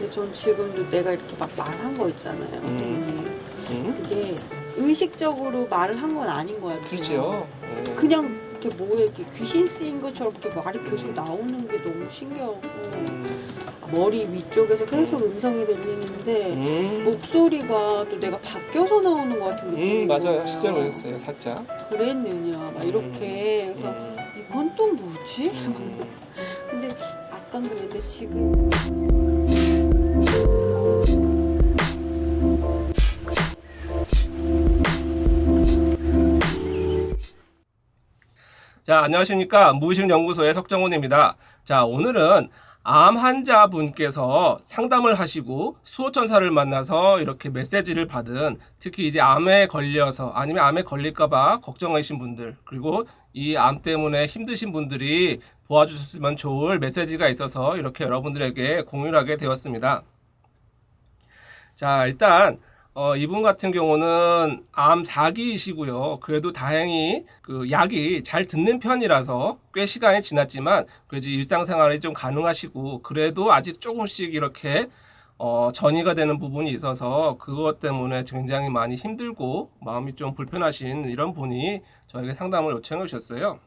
근데 전 지금도 내가 이렇게 막 말한 거 있잖아요. 그게 의식적으로 말을 한 건 아닌 것 같아요. 그렇죠. 그냥 이렇게 뭐에 이렇게 귀신 쓰인 것처럼 이렇게 말이 계속 나오는 게 너무 신기하고 머리 위쪽에서 계속 음성이 들리는데 목소리가 또 내가 바뀌어서 나오는 것 같은 느낌이 맞아요. 거예요. 실제로 그랬어요. 살짝. 그랬느냐 막 이렇게 그래서 이건 또 뭐지? 근데 아깐 그랬는데 지금 자, 안녕하십니까. 무의식연구소의 석정훈입니다. 자, 오늘은 암 환자분께서 상담을 하시고 수호천사를 만나서 이렇게 메시지를 받은, 특히 이제 암에 걸려서 아니면 암에 걸릴까봐 걱정하신 분들, 그리고 이 암 때문에 힘드신 분들이 보아주셨으면 좋을 메시지가 있어서 이렇게 여러분들에게 공유를 하게 되었습니다. 자, 일단 이분 같은 경우는 암 4기이시고요. 그래도 다행히 그 약이 잘 듣는 편이라서 꽤 시간이 지났지만 그래도 일상생활이 좀 가능하시고 그래도 아직 조금씩 이렇게 전이가 되는 부분이 있어서 그것 때문에 굉장히 많이 힘들고 마음이 좀 불편하신 이런 분이 저에게 상담을 요청해 주셨어요.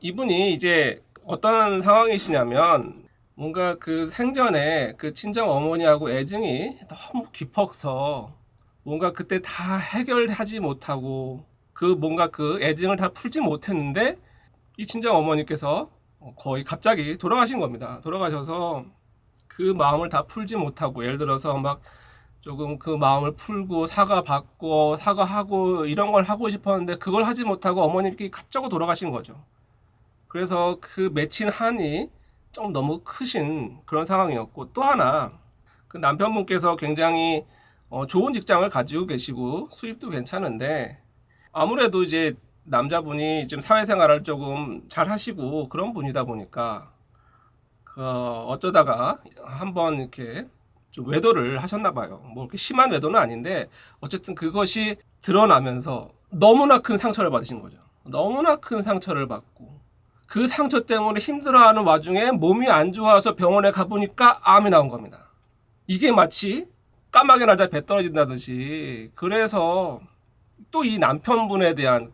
이분이 이제 어떤 상황이시냐면 뭔가 그 생전에 그 친정 어머니하고 애증이 너무 깊어서 뭔가 그때 다 해결하지 못하고 그 뭔가 그 애증을 다 풀지 못했는데 이 친정 어머니께서 거의 갑자기 돌아가신 겁니다. 돌아가셔서 그 마음을 다 풀지 못하고 예를 들어서 막 조금 그 마음을 풀고 사과받고 사과하고 이런 걸 하고 싶었는데 그걸 하지 못하고 어머님께 갑자기 돌아가신 거죠. 그래서 그 맺힌 한이 좀 너무 크신 그런 상황이었고, 또 하나 그 남편분께서 굉장히 좋은 직장을 가지고 계시고 수입도 괜찮은데 아무래도 이제 남자분이 좀 사회생활을 조금 잘 하시고 그런 분이다 보니까 어쩌다가 한번 이렇게 좀 외도를 하셨나 봐요. 뭐 이렇게 심한 외도는 아닌데 어쨌든 그것이 드러나면서 너무나 큰 상처를 받으신 거죠. 너무나 큰 상처를 받고 그 상처 때문에 힘들어하는 와중에 몸이 안 좋아서 병원에 가보니까 암이 나온 겁니다. 이게 마치 까마귀 날짜 배 떨어진다듯이. 그래서 또 이 남편분에 대한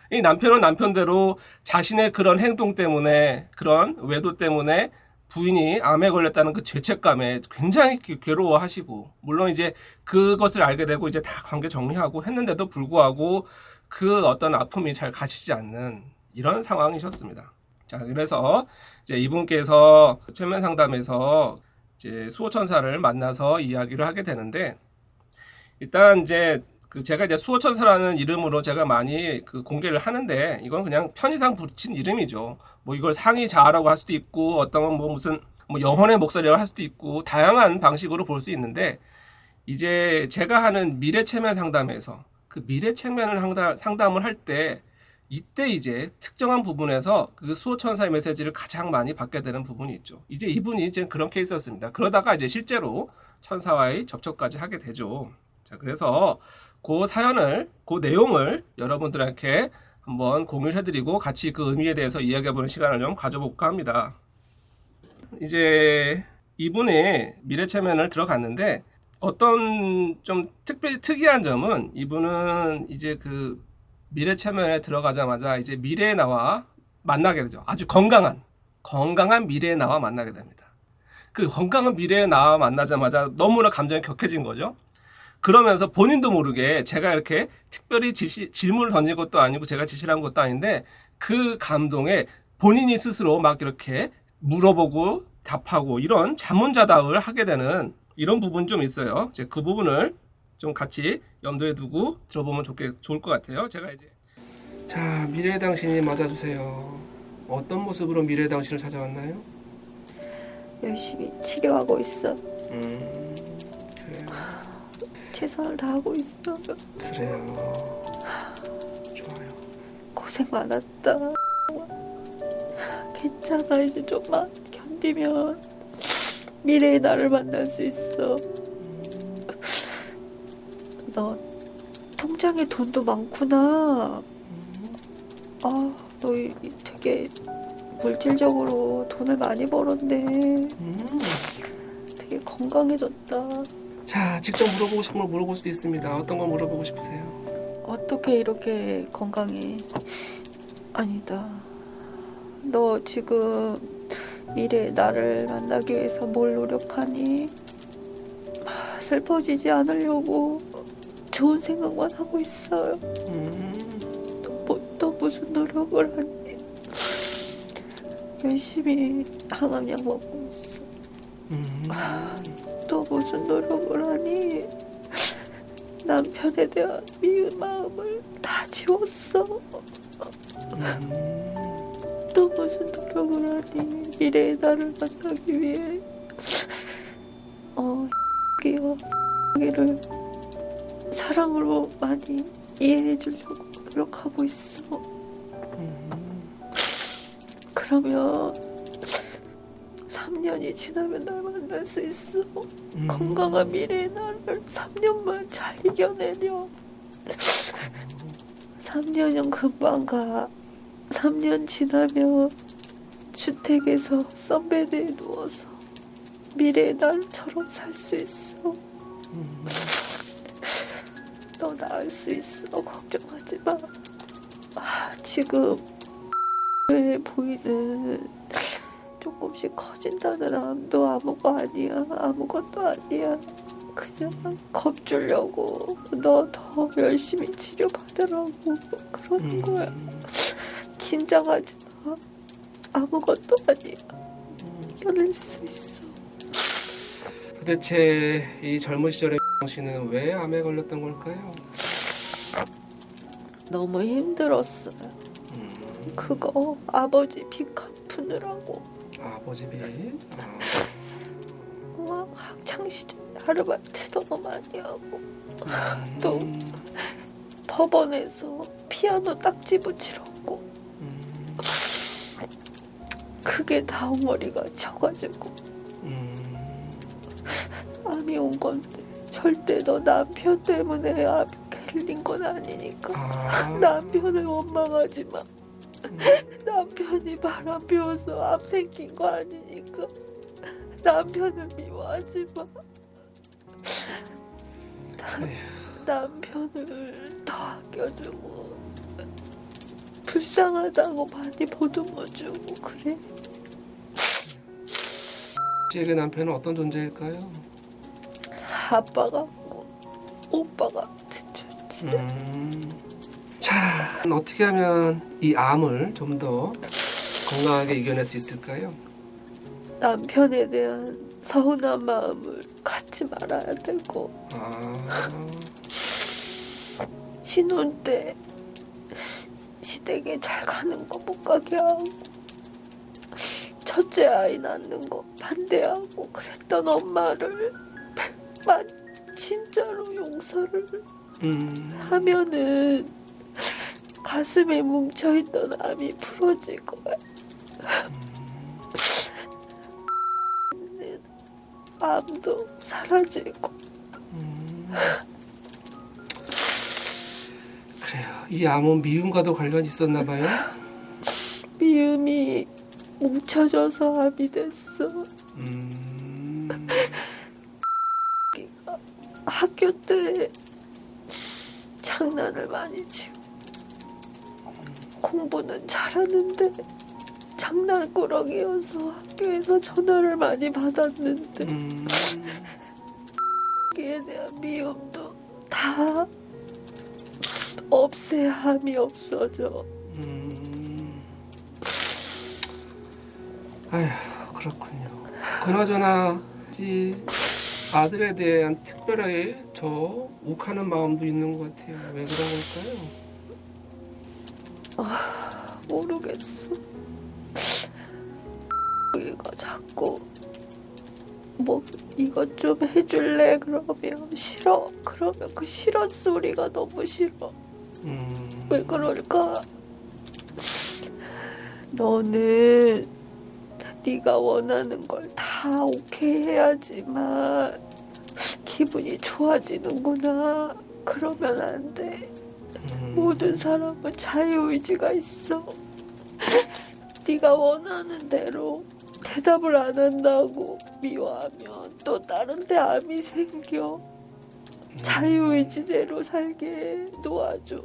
이 남편은 남편대로 자신의 그런 행동 때문에, 그런 외도 때문에 부인이 암에 걸렸다는 그 죄책감에 굉장히 괴로워하시고, 물론 이제 그것을 알게 되고 이제 다 관계 정리하고 했는데도 불구하고 그 어떤 아픔이 잘 가시지 않는 이런 상황이셨습니다. 자, 그래서 이제 이분께서 최면 상담에서 이제 수호천사를 만나서 이야기를 하게 되는데, 일단 이제 제가 이제 수호천사라는 이름으로 제가 많이 공개를 하는데 이건 그냥 편의상 붙인 이름이죠. 뭐 이걸 상의 자아라고 할 수도 있고 어떤 건 뭐 무슨 영혼의 목소리라고 할 수도 있고 다양한 방식으로 볼 수 있는데, 이제 제가 하는 미래 체면 상담에서 그 미래 체면을 상담을 할 때 이때 이제 특정한 부분에서 그 수호천사의 메시지를 가장 많이 받게 되는 부분이 있죠. 이제 이분이 이제 그런 케이스였습니다. 그러다가 이제 실제로 천사와의 접촉까지 하게 되죠. 자, 그래서 그 사연을, 그 내용을 여러분들한테 한번 공유를 해드리고 같이 그 의미에 대해서 이야기해보는 시간을 좀 가져볼까 합니다. 이제 이분의 미래 체면을 들어갔는데 어떤 좀 특이한 점은 이분은 이제 그 미래 체면에 들어가자마자 이제 미래의 나와 만나게 되죠. 아주 건강한 미래의 나와 만나게 됩니다. 그 건강한 미래의 나와 만나자마자 너무나 감정이 격해진 거죠. 그러면서 본인도 모르게 제가 이렇게 특별히 질문을 던진 것도 아니고 제가 지시를 한 것도 아닌데 그 감동에 본인이 스스로 막 이렇게 물어보고 답하고 이런 자문자답을 하게 되는 이런 부분이 좀 있어요. 이제 그 부분을 좀 같이 염두에 두고 들어보면 좋을 것 같아요. 제가 이제 자, 미래의 당신이 맞아주세요. 어떤 모습으로 미래의 당신을 찾아왔나요? 열심히 치료하고 있어. 그래요. 최선을 다하고 있어. 그래요. 좋아요. 고생 많았다. 괜찮아. 이제 좀만 견디면 미래의 나를 만날 수 있어. 너 통장에 돈도 많구나. 너 되게 물질적으로 돈을 많이 벌었네. 되게 건강해졌다. 자, 직접 물어보고 싶은 걸 물어볼 수도 있습니다. 어떤 걸 물어보고 싶으세요? 어떻게 이렇게 건강해? 아니다. 너 지금 미래의 나를 만나기 위해서 뭘 노력하니? 슬퍼지지 않으려고 좋은 생각만 하고 있어요. 또 무슨 노력을 하니? 열심히 항암약 먹고 있어. 또 무슨 노력을 하니? 남편에 대한 미운 마음을 다 지웠어. 또 무슨 노력을 하니? 미래의 나를 만나기 위해 여기를 사랑으로 많이 이해해 주려고 노력하고 있어. 그러면 3년이 지나면 날 만날 수 있어. 건강한 미래의 나를 3년만 잘 이겨내려. 3년은 금방 가. 3년 지나면 주택에서 선베드에 누워서 미래의 나처럼 살 수 있어. 너 나을 수 있어. 걱정하지 마. 지금 왜 보이는 조금씩 커진다는 암도 아무것도 아니야. 그냥 겁주려고 너 더 열심히 치료받으라고 그러는 거야. 긴장하지 마. 아무것도 아니야. 이겨낼 수 있어. 도대체 이 젊은 시절의 씨는 왜 암에 걸렸던 걸까요? 너무 힘들었어요. 그거 아버지 빚 갚느라고. 아버지 빚? 학창시절 아르바이트 너무 많이 하고 또 법원에서 피아노 딱지 붙이려고. 그게 다 엉머리가 쳐가지고 암이 온 건데 절대 너 남편 때문에 암이 걸린 건 아니니까. 남편을 원망하지 마. 남편이 바람 피워서 암 생긴 거 아니니까 남편을 미워하지 마. 남편을 더 아껴주고 불쌍하다고 많이 보듬어주고 그래. 씨의 남편은 어떤 존재일까요? 아빠 같고 오빠 같은 존재. 자, 어떻게 하면 이 암을 좀 더 건강하게 이겨낼 수 있을까요? 남편에 대한 서운한 마음을 갖지 말아야 되고 신혼 때 시댁에 잘 가는 거 못 가게 하고 첫째 아이 낳는 거 반대하고 그랬던 엄마를 진짜로 용서를 하면은 가슴에 뭉쳐있던 암이 풀어질 거야. 암도 사라지고. 그래요. 이 암은 미움과도 관련이 있었나 봐요? 미움이 뭉쳐져서 암이 됐어. 학교 때 장난을 많이 치고 공부는 잘하는데 장난꾸러기여서 학교에서 전화를 많이 받았는데 거기에 대한 미움도 다 없애야 함이 없어져. 아휴, 그렇군요. 그나저나 이 아들에 대한 특별하게 저 욱하는 마음도 있는 것 같아요. 왜 그런 걸까요? 모르겠어. 이거 자꾸 뭐 이것 좀 해줄래? 그러면 싫어. 그러면 그 싫어 소리가 너무 싫어. 왜 그럴까? 너는 네가 원하는 걸 다 오케이 해야지만 기분이 좋아지는구나. 그러면 안 돼. 모든 사람은 자유의지가 있어. 네가 원하는 대로 대답을 안 한다고 미워하면 또 다른 데 암이 생겨. 자유의지대로 살게 놓아줘.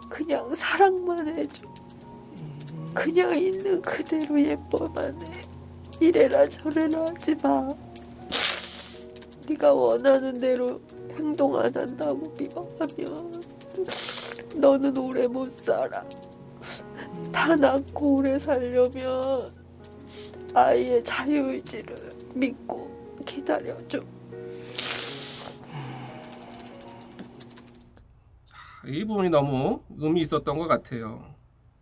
그냥 사랑만 해줘. 그냥 있는 그대로 예뻐만 해. 이래라 저래라 하지 마. 네가 원하는 대로 행동 안 한다고 미워하면 너는 오래 못 살아. 다 낳고 오래 살려면 아이의 자유의지를 믿고 기다려줘. 이 부분이 너무 의미 있었던 것 같아요.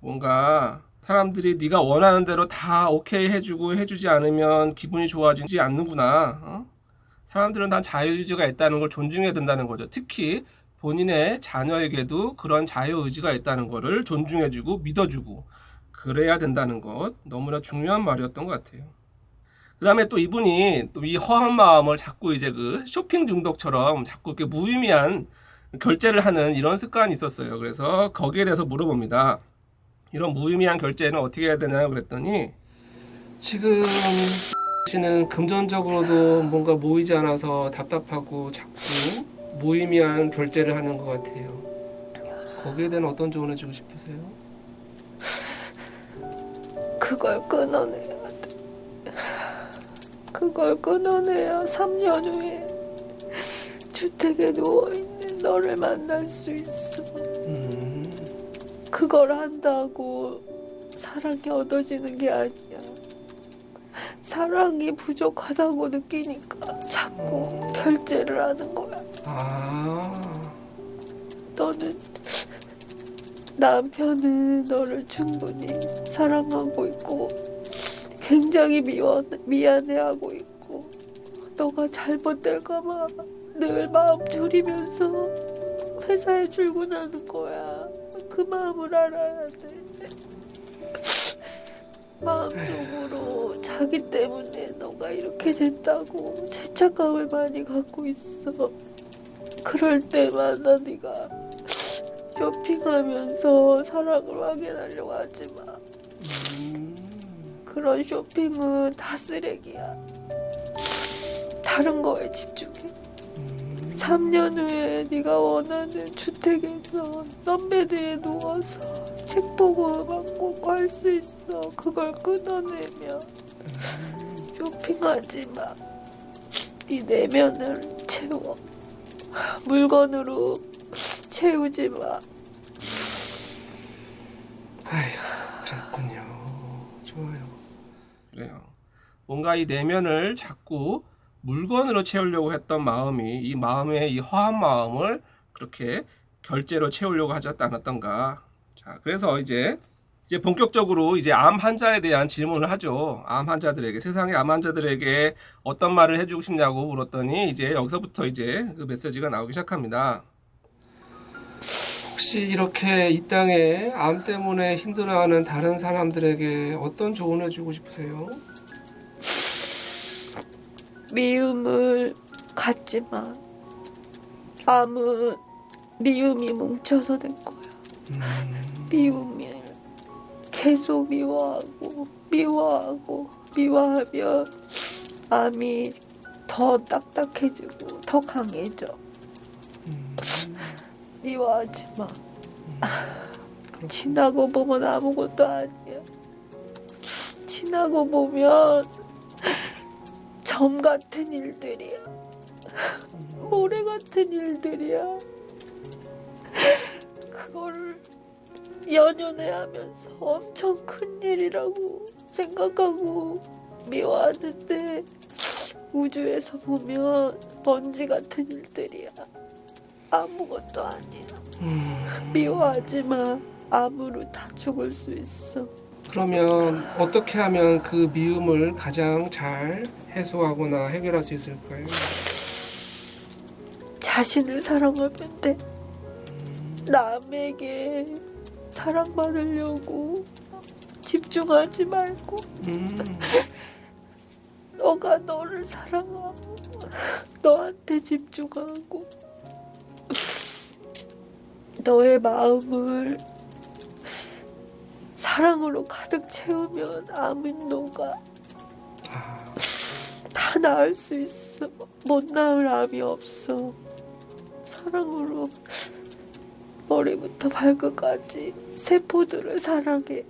뭔가 사람들이 네가 원하는 대로 다 오케이 해주고 해주지 않으면 기분이 좋아지지 않는구나. 어? 사람들은 다 자유의지가 있다는 걸 존중해야 된다는 거죠. 특히 본인의 자녀에게도 그런 자유의지가 있다는 것을 존중해주고 믿어주고 그래야 된다는 것, 너무나 중요한 말이었던 것 같아요. 그 다음에 또 이분이 또 이 허한 마음을 자꾸 이제 그 쇼핑 중독처럼 자꾸 이렇게 무의미한 결제를 하는 이런 습관이 있었어요. 그래서 거기에 대해서 물어봅니다. 이런 무의미한 결제는 어떻게 해야 되나요? 그랬더니 지금 씨는 금전적으로도 뭔가 모이지 않아서 답답하고 자꾸 무의미한 결제를 하는 것 같아요. 거기에 대한 어떤 조언을 주고 싶으세요? 그걸 끊어내야 돼. 그걸 끊어내야 3년 후에 주택에 누워있는 너를 만날 수 있어. 그걸 한다고 사랑이 얻어지는 게 아니야. 사랑이 부족하다고 느끼니까 자꾸 결제를 하는 거야. 너는 남편은 너를 충분히 사랑하고 있고 굉장히 미안해하고 있고 너가 잘못될까봐 늘 마음 졸이면서 회사에 출근하는 거야. 그 마음을 알아야 돼. 마음속으로 자기 때문에 너가 이렇게 됐다고 죄책감을 많이 갖고 있어. 그럴 때마다 네가 쇼핑하면서 사랑을 확인하려고 하지 마. 그런 쇼핑은 다 쓰레기야. 다른 거에 집중해. 3년 후에 네가 원하는 주택에서 썬베드에 누워서 책 보고 음악 듣고 할 수 있어. 그걸 끊어내면 쇼핑하지 마. 네 내면을 채워. 물건으로 채우지 마. 아휴, 그랬군요. 좋아요. 그래요. 뭔가 이 내면을 자꾸 물건으로 채우려고 했던 마음이 이 마음의 이 허한 마음을 그렇게 결제로 채우려고 하지 않았던가. 자, 그래서 이제 본격적으로 이제 암 환자에 대한 질문을 하죠. 암 환자들에게, 세상의 암 환자들에게 어떤 말을 해주고 싶냐고 물었더니 이제 여기서부터 이제 그 메시지가 나오기 시작합니다. 혹시 이렇게 이 땅에 암 때문에 힘들어하는 다른 사람들에게 어떤 조언을 주고 싶으세요? 미움을 갖지 마. 암은 미움이 뭉쳐서 된 거야. 미움을 계속 미워하면 암이 더 딱딱해지고 더 강해져. 미워하지 마. 지나고 보면 아무것도 아니야. 지나고 보면 점 같은 일들이야. 모래 같은 일들이야. 그거를 연연해하면서 엄청 큰 일이라고 생각하고 미워하는데 우주에서 보면 먼지 같은 일들이야. 아무것도 아니야. 미워하지 마. 암으로 다 죽을 수 있어. 그러면 어떻게 하면 그 미움을 가장 잘 해소하거나 해결할 수 있을까요? 자신을 사랑하면 돼. 남에게 사랑받으려고 집중하지 말고 너가 너를 사랑하고 너한테 집중하고 너의 마음을 사랑으로 가득 채우면 암은 녹아. 아, 다 나을 수 있어. 못 나을 암이 없어. 사랑으로 머리부터 발끝까지 세포들을 사랑해.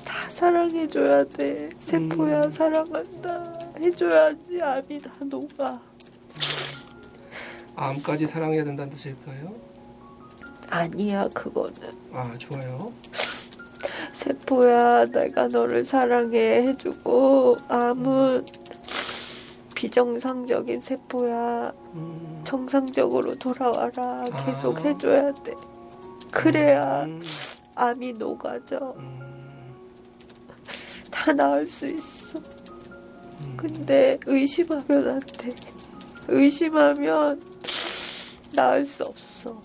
다 사랑해줘야 돼. 세포야 사랑한다 해줘야지 암이 다 녹아. 암까지 사랑해야 된다는 뜻일까요? 아니야, 그거는. 아, 좋아요. 세포야 내가 너를 사랑해 해주고, 암은 비정상적인 세포야 정상적으로 돌아와라 계속 해줘야 돼. 그래야 암이 녹아져. 다 나을 수 있어. 근데 의심하면 안 돼. 의심하면 나을 수 없어.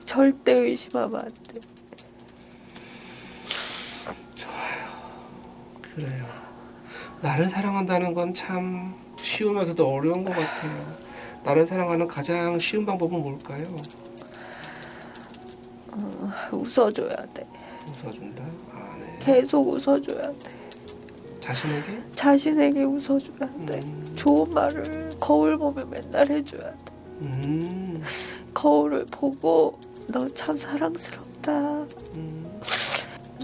절대 의심하면 안 돼. 그래요. 나를 사랑한다는 건 참 쉬우면서도 어려운 것 같아요. 나를 사랑하는 가장 쉬운 방법은 뭘까요? 웃어줘야 돼. 웃어준다? 아, 네. 계속 웃어줘야 돼. 자신에게? 자신에게 웃어줘야 돼. 좋은 말을 거울 보면 맨날 해줘야 돼. 거울을 보고 너 참 사랑스럽다.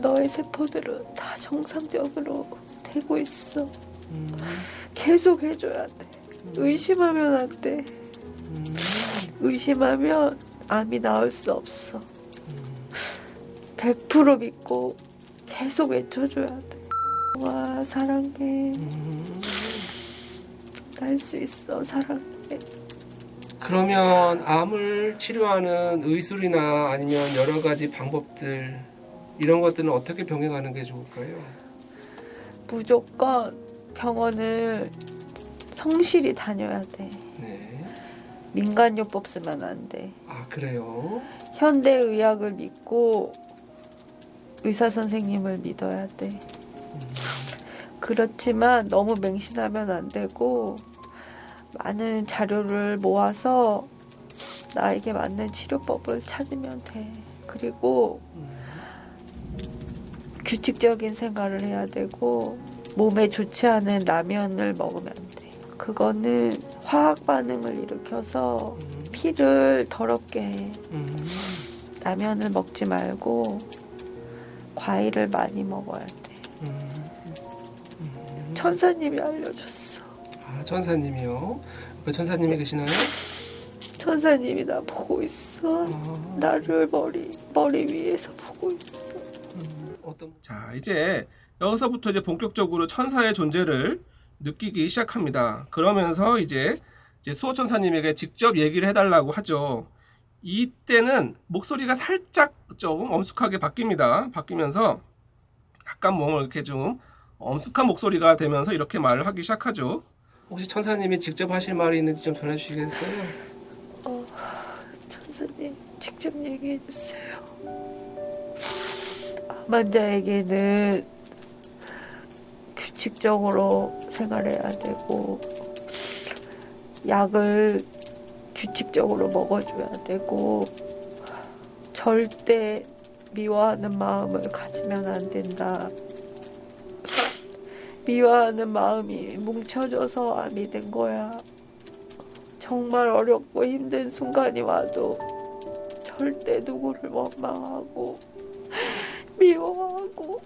너의 세포들은 다 정상적으로 되고 있어. 계속 해줘야 돼. 의심하면 안 돼. 의심하면 암이 나을 수 없어. 100% 믿고 계속 외쳐줘야 돼. 와, 사랑해. 할 수 있어, 사랑해. 그러면 암을 치료하는 의술이나 아니면 여러 가지 방법들, 이런 것들은 어떻게 병행하는 게 좋을까요? 무조건 병원을 성실히 다녀야 돼. 네. 민간요법 쓰면 안 돼. 아, 그래요? 현대의학을 믿고 의사 선생님을 믿어야 돼. 그렇지만 너무 맹신하면 안 되고, 많은 자료를 모아서 나에게 맞는 치료법을 찾으면 돼. 그리고 규칙적인 생활을 해야 되고, 몸에 좋지 않은 라면을 먹으면 안 돼. 그거는 화학 반응을 일으켜서 피를 더럽게 해. 라면을 먹지 말고 과일을 많이 먹어야 돼. 천사님이 알려줬어. 아, 천사님이요? 왜 천사님이 계시나요? 천사님이 나 보고 있어. 나를 머리 위에서 보고 있어. 자, 이제 여기서부터 이제 본격적으로 천사의 존재를 느끼기 시작합니다. 그러면서 이제 수호 천사님에게 직접 얘기를 해달라고 하죠. 이때는 목소리가 살짝 좀 엄숙하게 바뀌면서 약간 뭐 이렇게 좀 엄숙한 목소리가 되면서 이렇게 말을 하기 시작하죠. 혹시 천사님이 직접 하실 말이 있는지 좀 전해주시겠어요? 천사님, 직접 얘기해 주세요. 암 환자에게는 규칙적으로 생활해야 되고, 약을 규칙적으로 먹어줘야 되고, 절대 미워하는 마음을 가지면 안 된다. 미워하는 마음이 뭉쳐져서 암이 된 거야. 정말 어렵고 힘든 순간이 와도 절대 누구를 원망하고 미워하고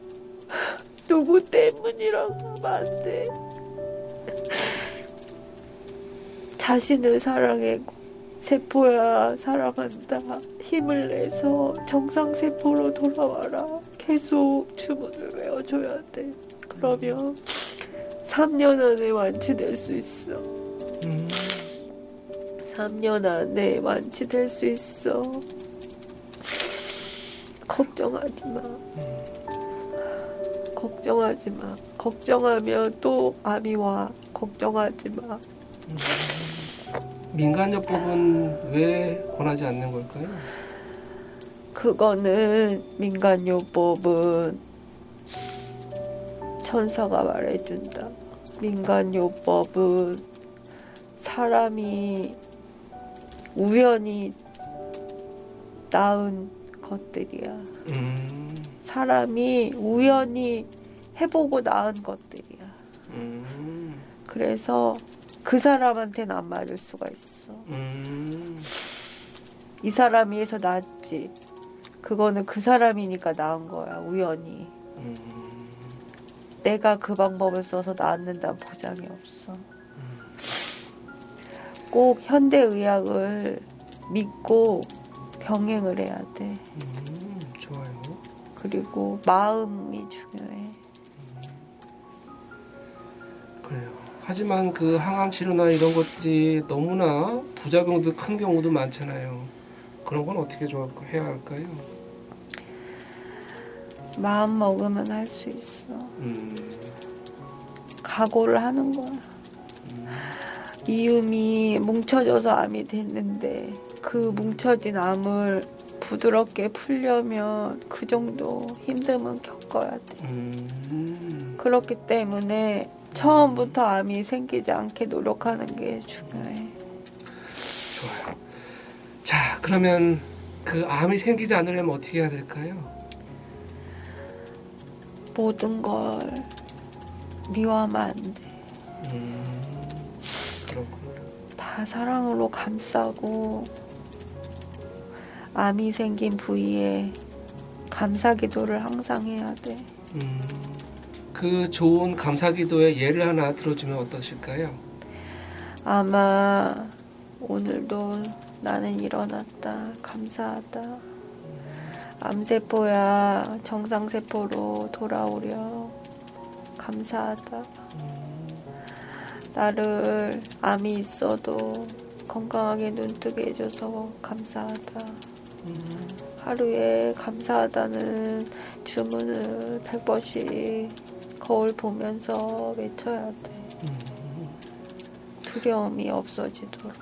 누구 때문이라고 하면 안 돼. 자신을 사랑해. 세포야 사랑한다. 힘을 내서 정상세포로 돌아와라. 계속 주문을 외워줘야 돼. 그러면 3년 안에 완치될 수 있어. 3년 안에 완치될 수 있어. 걱정하지 마. 걱정하지 마. 걱정하면 또 암이 와. 걱정하지 마. 민간요법은 왜 권하지 않는 걸까요? 그거는 민간요법은 천사가 말해준다. 민간요법은 사람이 우연히 낳은 것들이야. 사람이 우연히 해보고 낳은 것들이야. 그래서 그 사람한테는 안 맞을 수가 있어. 이 사람이 해서 낳았지. 그거는 그 사람이니까 낳은 거야, 우연히. 내가 그 방법을 써서 낳는다는 보장이 없어. 꼭 현대의학을 믿고 병행을 해야 돼. 좋아요. 그리고 마음이 중요해. 그래요. 하지만 그 항암 치료나 이런 것들이 너무나 부작용도 큰 경우도 많잖아요. 그런 건 어떻게 해야 할까요? 마음 먹으면 할 수 있어. 각오를 하는 거야. 미움이 뭉쳐져서 암이 됐는데 그 뭉쳐진 암을 부드럽게 풀려면 그 정도 힘듦은 겪어야 돼. 그렇기 때문에 처음부터 암이 생기지 않게 노력하는 게 중요해. 좋아요. 자, 그러면 그 암이 생기지 않으려면 어떻게 해야 될까요? 모든 걸 미워하면 안 돼. 그렇군요. 다 사랑으로 감싸고 암이 생긴 부위에 감사 기도를 항상 해야 돼. 그 좋은 감사 기도의 예를 하나 들어주면 어떠실까요? 아마 오늘도 나는 일어났다. 감사하다. 암세포야 정상세포로 돌아오려. 감사하다. 나를 암이 있어도 건강하게 눈뜨게 해줘서 감사하다. 하루에 감사하다는 주문을 100번씩 거울 보면서 외쳐야 돼. 두려움이 없어지도록.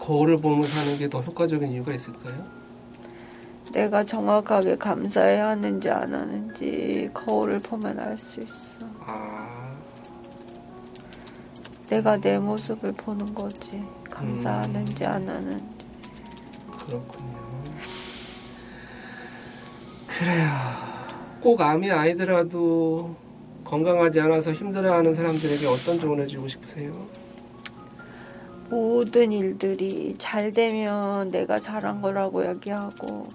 거울을 보면서 하는 게 더 효과적인 이유가 있을까요? 내가 정확하게 감사해야 하는지 안 하는지 거울을 보면 알 수 있어. 내가 내 모습을 보는 거지. 감사하는지 안 하는지. 그렇군요. 그래요. 꼭 암이 아니더라도 건강하지 않아서 힘들어하는 사람들에게 어떤 조언을 주고 싶으세요? 모든 일들이 잘 되면 내가 잘한 거라고 얘기하고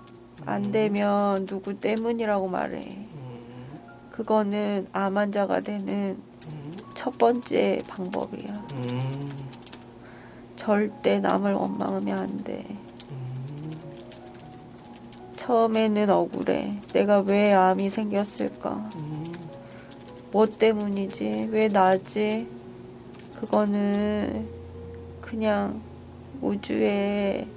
안 되면 누구 때문이라고 말해. 그거는 암 환자가 되는 첫 번째 방법이야. 절대 남을 원망하면 안 돼. 처음에는 억울해. 내가 왜 암이 생겼을까? 뭐 때문이지? 왜 나지? 그거는 그냥 우주의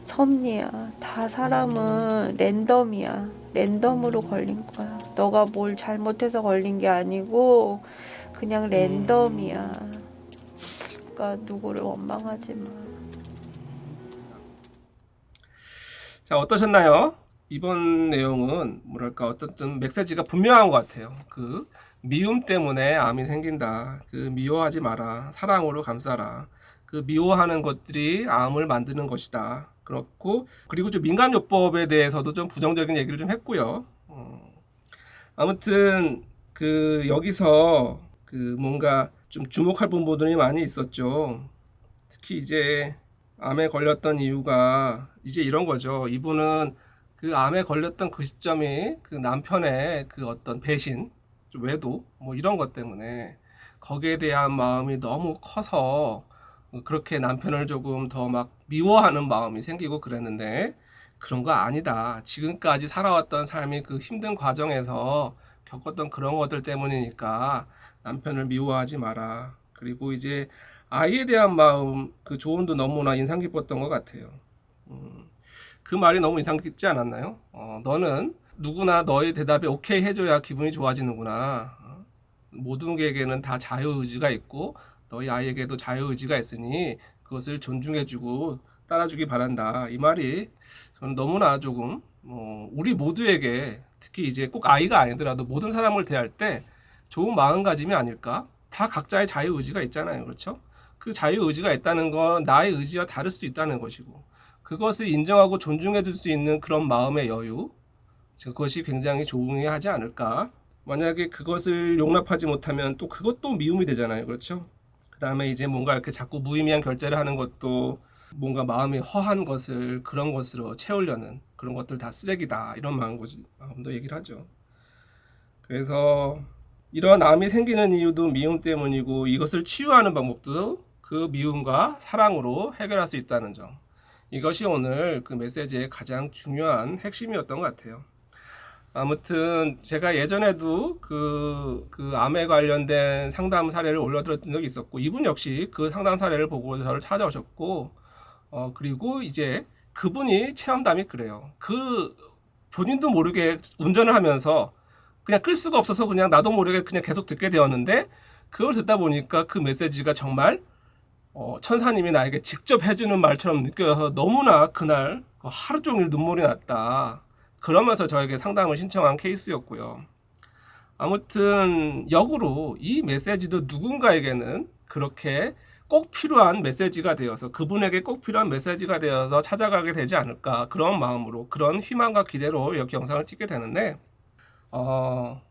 섭리야. 다 사람은 랜덤이야. 랜덤으로 걸린 거야. 너가 뭘 잘못해서 걸린 게 아니고 그냥 랜덤이야. 그러니까 누구를 원망하지 마. 자, 어떠셨나요? 이번 내용은 뭐랄까 어떤 메시지가 분명한 것 같아요. 그 미움 때문에 암이 생긴다. 그 미워하지 마라. 사랑으로 감싸라. 그 미워하는 것들이 암을 만드는 것이다. 그렇고 그리고 좀 민간요법에 대해서도 좀 부정적인 얘기를 좀 했고요. 아무튼 그 여기서 그 뭔가 좀 주목할 부분들이 많이 있었죠. 특히 이제 암에 걸렸던 이유가 이제 이런 거죠. 이분은 그 암에 걸렸던 그 시점이 그 남편의 그 어떤 배신, 외도 뭐 이런 것 때문에 거기에 대한 마음이 너무 커서 그렇게 남편을 조금 더 막 미워하는 마음이 생기고 그랬는데 그런 거 아니다. 지금까지 살아왔던 삶이 그 힘든 과정에서 겪었던 그런 것들 때문이니까 남편을 미워하지 마라. 그리고 이제 아이에 대한 마음 그 조언도 너무나 인상 깊었던 것 같아요. 그 말이 너무 인상 깊지 않았나요? 너는 누구나 너의 대답에 오케이 해줘야 기분이 좋아지는구나. 모든 개에게는 다 자유의지가 있고 너희 아이에게도 자유의지가 있으니 그것을 존중해주고 따라주기 바란다. 이 말이 저는 너무나 조금 우리 모두에게 특히 이제 꼭 아이가 아니더라도 모든 사람을 대할 때 좋은 마음가짐이 아닐까? 다 각자의 자유의지가 있잖아요. 그렇죠? 그 자유의지가 있다는 건 나의 의지와 다를 수도 있다는 것이고 그것을 인정하고 존중해 줄 수 있는 그런 마음의 여유, 그것이 굉장히 중요하지 않을까. 만약에 그것을 용납하지 못하면 또 그것도 미움이 되잖아요. 그렇죠? 그 다음에 이제 뭔가 이렇게 자꾸 무의미한 결제를 하는 것도 뭔가 마음이 허한 것을 그런 것으로 채우려는 그런 것들 다 쓰레기다, 이런 마음도 얘기를 하죠. 그래서 이런 암이 생기는 이유도 미움 때문이고, 이것을 치유하는 방법도 그 미움과 사랑으로 해결할 수 있다는 점, 이것이 오늘 그 메시지의 가장 중요한 핵심이었던 것 같아요. 아무튼 제가 예전에도 그 암에 관련된 상담 사례를 올려드렸던 적이 있었고, 이분 역시 그 상담 사례를 보고 저를 찾아오셨고, 그리고 이제 그분이 체험담이 그래요. 본인도 모르게 운전을 하면서 그냥 끌 수가 없어서 그냥 나도 모르게 그냥 계속 듣게 되었는데, 그걸 듣다 보니까 그 메시지가 정말 천사님이 나에게 직접 해주는 말처럼 느껴서 너무나 그날 하루 종일 눈물이 났다. 그러면서 저에게 상담을 신청한 케이스였고요. 아무튼 역으로 이 메시지도 누군가에게는 그렇게 꼭 필요한 메시지가 되어서, 그분에게 꼭 필요한 메시지가 되어서 찾아가게 되지 않을까, 그런 마음으로, 그런 희망과 기대로 이렇게 영상을 찍게 되는데,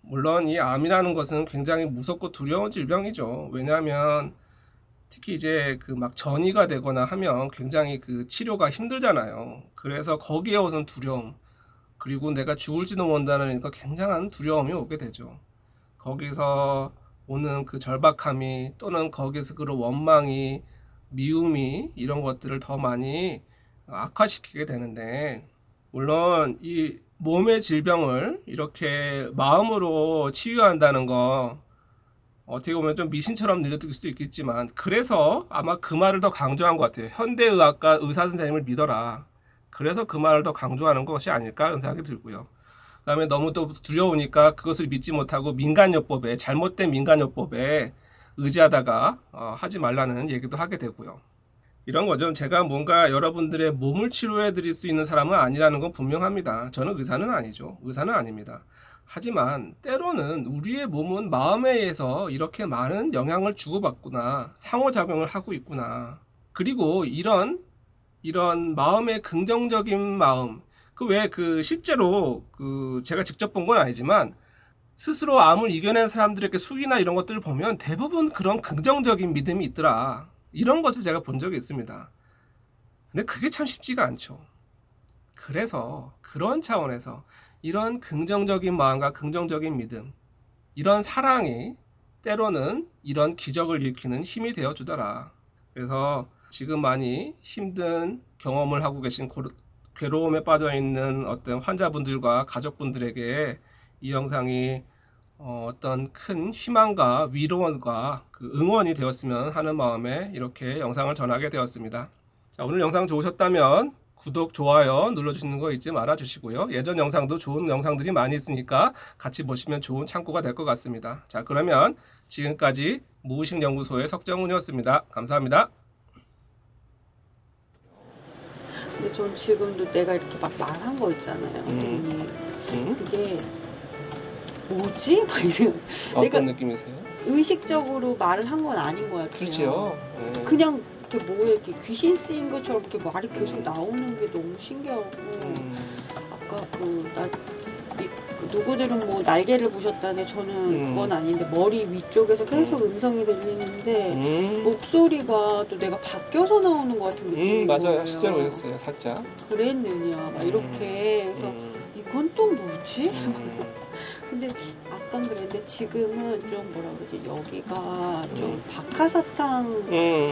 물론 이 암이라는 것은 굉장히 무섭고 두려운 질병이죠. 왜냐하면 특히 이제 그 막 전이가 되거나 하면 굉장히 그 치료가 힘들잖아요. 그래서 거기에 오선 두려움, 그리고 내가 죽을지도 모른다는 굉장한 두려움이 오게 되죠. 거기서 오는 그 절박함이, 또는 거기서 그런 원망이, 미움이, 이런 것들을 더 많이 악화시키게 되는데, 물론 이 몸의 질병을 이렇게 마음으로 치유한다는 거 어떻게 보면 좀 미신처럼 느껴질 수도 있겠지만, 그래서 아마 그 말을 더 강조한 것 같아요. 현대의학과 의사 선생님을 믿어라. 그래서 그 말을 더 강조하는 것이 아닐까 하는 생각이 들고요. 그 다음에 너무 또 두려우니까 그것을 믿지 못하고 민간요법에, 잘못된 민간요법에 의지하다가 하지 말라는 얘기도 하게 되고요. 이런 거죠. 제가 뭔가 여러분들의 몸을 치료해 드릴 수 있는 사람은 아니라는 건 분명합니다. 저는 의사는 아니죠. 의사는 아닙니다. 하지만 때로는 우리의 몸은 마음에 의해서 이렇게 많은 영향을 주고받구나, 상호작용을 하고 있구나. 그리고 이런 마음의 긍정적인 마음, 실제로 제가 직접 본 건 아니지만 스스로 암을 이겨낸 사람들에게 수기나 이런 것들을 보면 대부분 그런 긍정적인 믿음이 있더라, 이런 것을 제가 본 적이 있습니다. 근데 그게 참 쉽지가 않죠. 그래서 그런 차원에서 이런 긍정적인 마음과 긍정적인 믿음, 이런 사랑이 때로는 이런 기적을 일으키는 힘이 되어 주더라. 그래서 지금 많이 힘든 경험을 하고 계신, 괴로움에 빠져 있는 어떤 환자분들과 가족분들에게 이 영상이 어떤 큰 희망과 위로와 그 응원이 되었으면 하는 마음에 이렇게 영상을 전하게 되었습니다. 자, 오늘 영상 좋으셨다면 구독, 좋아요 눌러주시는 거 잊지 말아 주시고요. 예전 영상도 좋은 영상들이 많이 있으니까 같이 보시면 좋은 참고가 될 것 같습니다. 자, 그러면 지금까지 무의식연구소의 석정훈이었습니다. 감사합니다. 근데 전 지금도 내가 이렇게 막 말한 거 있잖아요. 그게 뭐지? 막 이 생각. 어떤 느낌이세요? 의식적으로 말을 한 건 아닌 것 같아요. 그렇죠. 그냥 이렇게 귀신 쓰인 것처럼 이렇게 말이 계속 나오는 게 너무 신기하고, 아까 누구들은 뭐 날개를 부셨다는데 저는 그건 아닌데 머리 위쪽에서 계속 음성이 들리는데 목소리가 또 내가 바뀌어서 나오는 것 같은 느낌인 맞아요. 거예요. 실제로 그랬어요. 살짝. 그랬느냐 막 이렇게. 그래서 이건 또 뭐지? 근데 아까 그랬는데 지금은 좀 뭐라 그러지, 여기가 좀 박하사탕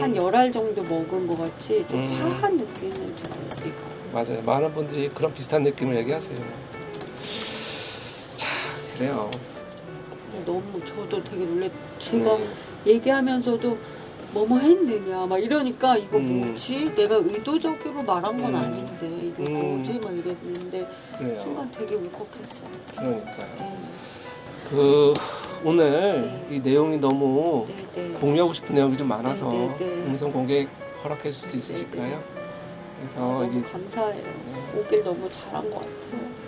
한 10알 정도 먹은 것 같이 좀 화한 느낌은 들어요, 여기가. 맞아요. 많은 분들이 그런 비슷한 느낌을 얘기하세요. 자, 그래요. 너무 저도 되게 제가 얘기하면서도 뭐뭐 했느냐 막 이러니까 이거 뭐지? 내가 의도적으로 말한 건 아닌데 이게 뭐지? 막 이랬는데 그래요. 순간 되게 울컥했어요. 그러니까요. 오늘 이 내용이 너무 공유하고 싶은 내용이 좀 많아서 음성 공개 허락해 줄 수 있으실까요? 그래서 너무 감사해요. 오길 너무 잘한 것 같아요.